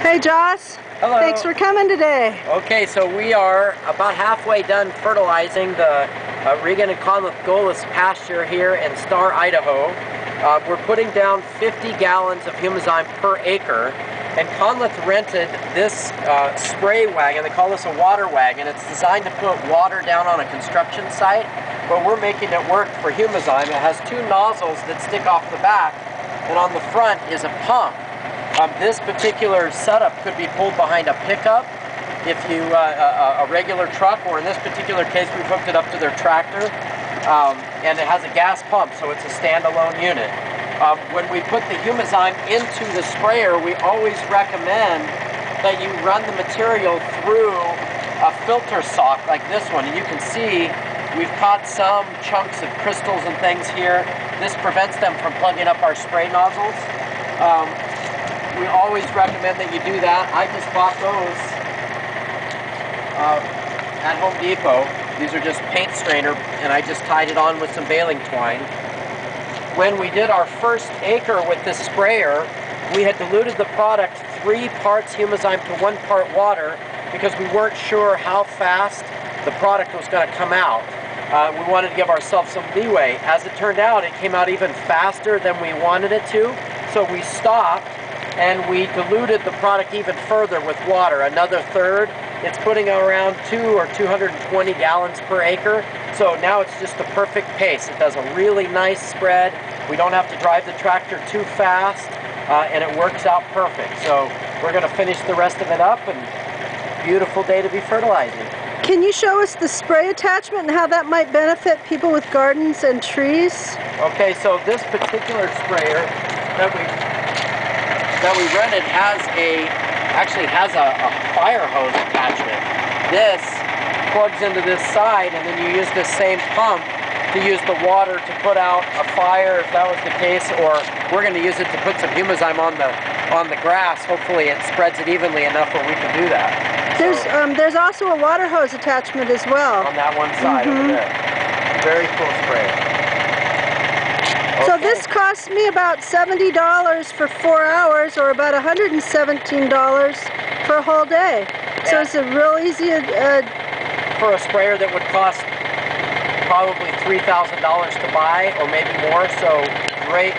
Hey Joss. Hello. Thanks for coming today. Okay, so we are about halfway done fertilizing the Regan and Conleth pasture here in Star, Idaho. We're putting down 50 gallons of Humi Zyme per acre, and Conleth rented this spray wagon. They call this a water wagon. It's designed to put water down on a construction site, but we're making it work for Humi Zyme. It has two nozzles that stick off the back, and on the front is a pump. This particular setup could be pulled behind a pickup, if you a regular truck, or in this particular case we've hooked it up to their tractor, and it has a gas pump, so it's a standalone unit. When we put the Humi Zyme into the sprayer, we always recommend that you run the material through a filter sock like this one, and you can see we've caught some chunks of crystals and things here. This prevents them from plugging up our spray nozzles. We always recommend that you do that. I just bought those at Home Depot. These are just paint strainer, and I just tied it on with some baling twine. When we did our first acre with this sprayer, we had diluted the product 3 parts Humi Zyme to 1 part water because we weren't sure how fast the product was going to come out. We wanted to give ourselves some leeway. As it turned out, it came out even faster than we wanted it to, so we stopped and we diluted the product even further with water, another third. It's putting around 2 or 220 gallons per acre, so now it's just the perfect pace. It does a really nice spread. We don't have to drive the tractor too fast, and it works out perfect. So we're going to finish the rest of it up, and beautiful day to be fertilizing. Can you show us the spray attachment and how that might benefit people with gardens and trees? Okay, so this particular sprayer that we rented actually has a fire hose attachment. This plugs into this side, and then you use this same pump to use the water to put out a fire if that was the case, or we're going to use it to put some Humi Zyme on the grass. Hopefully it spreads it evenly enough where we can do that. There's also a water hose attachment as well. On that one side over there. Very cool sprayer. So this cost me about $70 for 4 hours, or about $117 for a whole day. So it's a real easy... for a sprayer that would cost probably $3,000 to buy, or maybe more, so great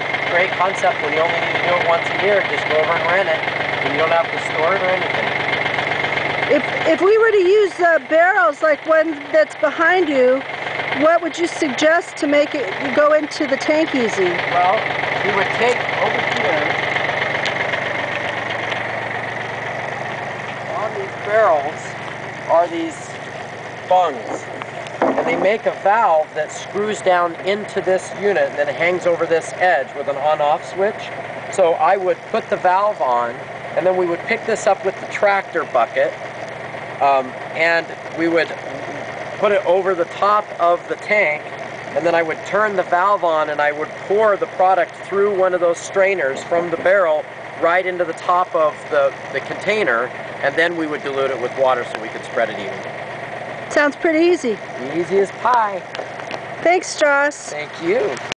concept when you only need to do it once a year. Just go over and rent it, and you don't have to store it or anything. If we were to use barrels like one that's behind you, what would you suggest to make it go into the tank easy? Well, you would take over here, on these barrels are these bungs, and they make a valve that screws down into this unit and then hangs over this edge with an on-off switch. So I would put the valve on, and then we would pick this up with the tractor bucket, and we would put it over the top of the tank, and then I would turn the valve on, and I would pour the product through one of those strainers from the barrel right into the top of the container, and then we would dilute it with water so we could spread it evenly. Sounds pretty easy. Easy as pie. Thanks, Joss. Thank you.